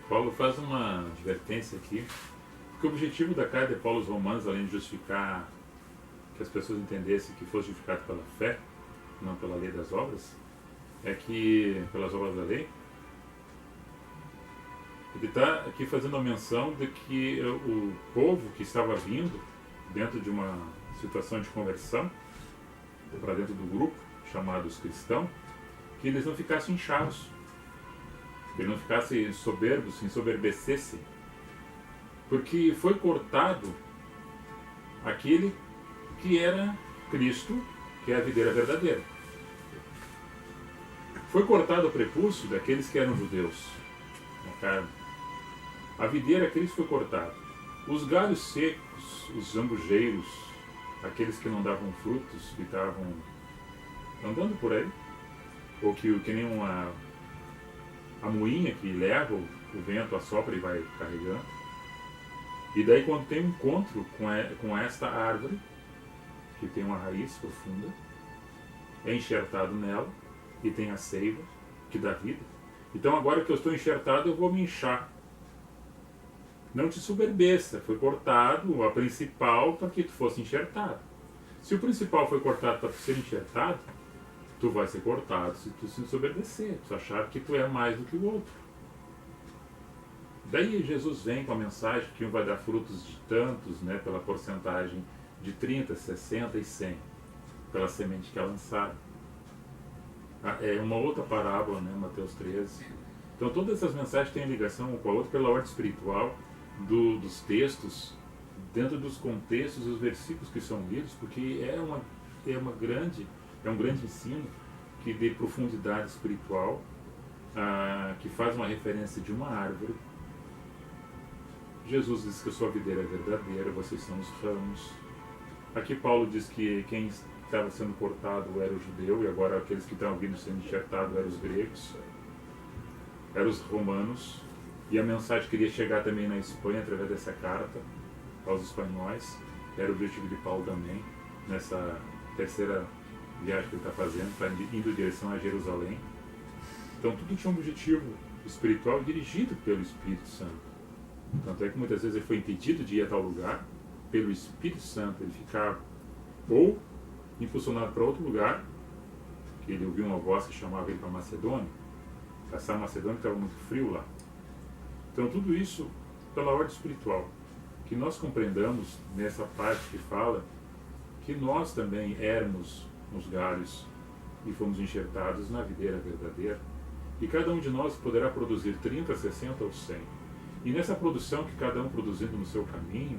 Paulo faz uma advertência aqui, porque o objetivo da carta de Paulo aos Romanos, além de justificar, que as pessoas entendessem que fosse justificado pela fé, não pela lei das obras, é que, pelas obras da lei, ele está aqui fazendo a menção de que o povo que estava vindo dentro de uma situação de conversão, para dentro do grupo, chamados cristãos, que eles não ficassem inchados, que eles não ficassem soberbos, se ensoberbecessem, porque foi cortado aquele que era Cristo, que é a videira verdadeira. Foi cortado o prepúcio daqueles que eram judeus, na carne. A videira, Cristo foi cortado. Os galhos secos, os zambujeiros, aqueles que não davam frutos, que estavam andando por aí, ou que nem a moinha que leva o vento, assopra e vai carregando. E daí quando tem um encontro com esta árvore, que tem uma raiz profunda, é enxertado nela e tem a seiva que dá vida. Então agora que eu estou enxertado, eu vou me inchar. Não te soberbeça, foi cortado a principal para que tu fosse enxertado. Se o principal foi cortado para tu ser enxertado, tu vai ser cortado se tu se ensoberbecer, tu achar que tu é mais do que o outro. Daí Jesus vem com a mensagem que um vai dar frutos de tantos, né, pela porcentagem de 30, 60 e 100, pela semente que é lançada. É uma outra parábola, né, Mateus 13. Então todas essas mensagens têm ligação uma com a outra pela ordem espiritual dos textos, dentro dos contextos dos versículos que são lidos, porque é um grande ensino que de profundidade espiritual, que faz uma referência de uma árvore. Jesus diz que a sua videira é verdadeira, vocês são os ramos. Aqui Paulo diz que quem estava sendo cortado era o judeu, e agora aqueles que estavam vindo sendo enxertados eram os gregos, eram os romanos. E a mensagem queria chegar também na Espanha através dessa carta aos espanhóis. Era o objetivo de Paulo também, nessa terceira viagem que ele está fazendo, está indo em direção a Jerusalém. Então tudo tinha um objetivo espiritual dirigido pelo Espírito Santo. Tanto é que muitas vezes ele foi impedido de ir a tal lugar pelo Espírito Santo. Ele ficava ou impulsionado para outro lugar, que ele ouviu uma voz que chamava ele para Macedônia, passar Macedônia, que estava muito frio lá. Então tudo isso pela ordem espiritual. Que nós compreendamos nessa parte que fala que nós também éramos os galhos e fomos enxertados na videira verdadeira. E cada um de nós poderá produzir 30, 60 ou 100. E nessa produção que cada um produzindo no seu caminho,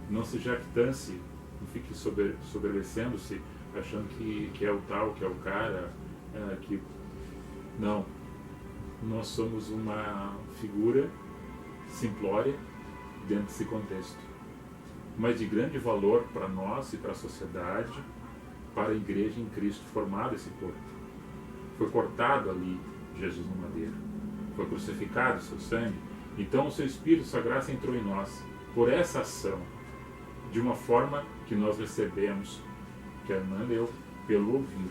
não se jactance, não fique soberbecendo-se, achando que é o tal, que é o cara, que... Não. Nós somos uma figura simplória dentro desse contexto, mas de grande valor para nós e para a sociedade, para a igreja em Cristo formada esse corpo. Foi cortado ali Jesus no madeiro, foi crucificado o seu sangue, então o seu Espírito, sua graça entrou em nós por essa ação, de uma forma que nós recebemos, que a irmã leu, pelo ouvir,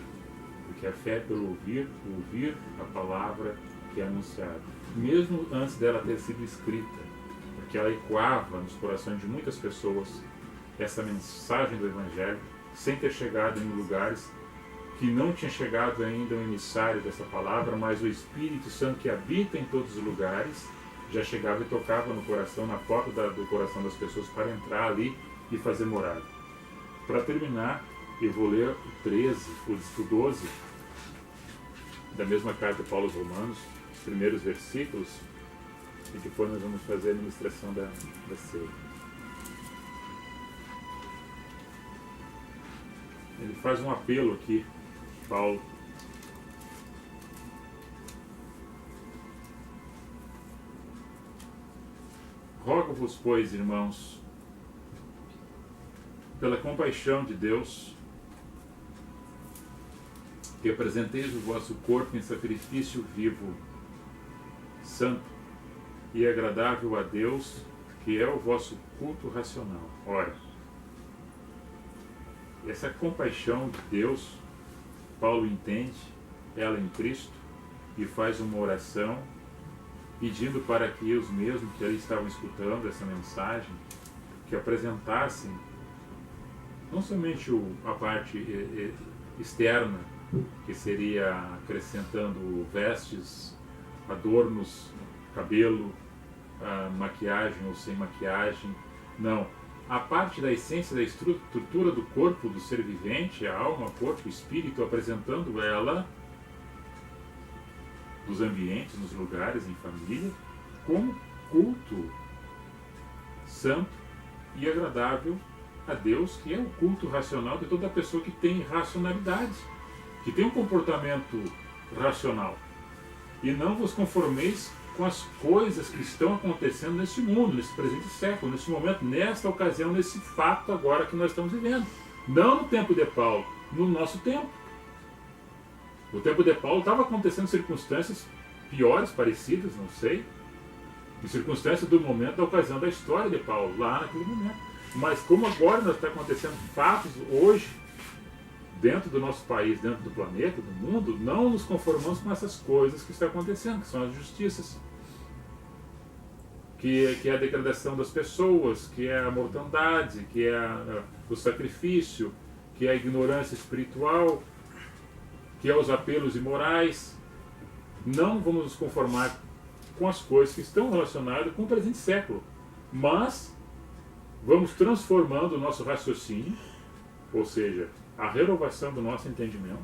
porque a fé é pelo ouvir a palavra que é anunciada, mesmo antes dela ter sido escrita, porque ela ecoava nos corações de muitas pessoas essa mensagem do Evangelho, sem ter chegado em lugares que não tinha chegado ainda o emissário dessa palavra, mas o Espírito Santo que habita em todos os lugares já chegava e tocava no coração, na porta do coração das pessoas para entrar ali e fazer morada. Para terminar, eu vou ler o 13, o 12 da mesma carta de Paulo aos Romanos, os primeiros versículos, e depois nós vamos fazer a ministração da ceia. Ele faz um apelo aqui, Paulo. Rogo-vos, pois, irmãos, pela compaixão de Deus, que apresenteis o vosso corpo em sacrifício vivo, santo e agradável a Deus, que é o vosso culto racional. Ora, essa compaixão de Deus, Paulo entende ela em Cristo e faz uma oração pedindo para que os mesmos que ali estavam escutando essa mensagem, que apresentassem não somente a parte externa, que seria acrescentando vestes, adornos, cabelo, maquiagem ou sem maquiagem, não. A parte da essência da estrutura do corpo do ser vivente, a alma, corpo, espírito, apresentando ela nos ambientes, nos lugares, em família, como culto santo e agradável a Deus, que é o culto racional de toda pessoa que tem racionalidade, que tem um comportamento racional. E não vos conformeis com as coisas que estão acontecendo neste mundo, nesse presente século, nesse momento, nesta ocasião, nesse fato agora que nós estamos vivendo. Não no tempo de Paulo, no nosso tempo. No tempo de Paulo estava acontecendo circunstâncias piores, parecidas, não sei, em circunstâncias do momento, da ocasião da história de Paulo, lá naquele momento. Mas como agora nós está acontecendo fatos hoje, dentro do nosso país, dentro do planeta, do mundo, não nos conformamos com essas coisas que estão acontecendo, que são as justiças, que é a degradação das pessoas, que é a mortandade, que é o sacrifício, que é a ignorância espiritual, que é os apelos imorais. Não vamos nos conformar com as coisas que estão relacionadas com o presente século, mas vamos transformando o nosso raciocínio, ou seja, a renovação do nosso entendimento,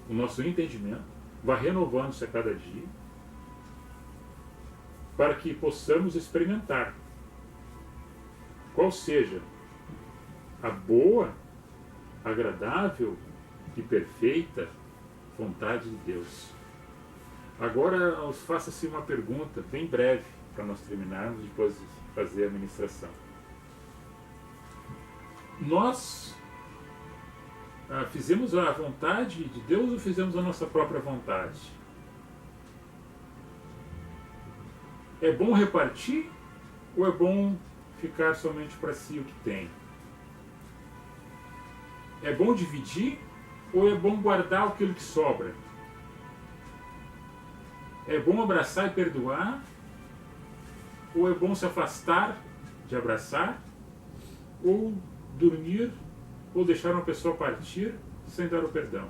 o nosso entendimento vai renovando-se a cada dia, para que possamos experimentar qual seja a boa, agradável e perfeita vontade de Deus. Agora, faça-se uma pergunta bem breve, para nós terminarmos e depois fazer a ministração. Nós fizemos a vontade de Deus ou fizemos a nossa própria vontade? É bom repartir ou é bom ficar somente para si o que tem? É bom dividir ou é bom guardar aquilo que sobra? É bom abraçar e perdoar ou é bom se afastar de abraçar ou dormir ou deixar uma pessoa partir sem dar o perdão?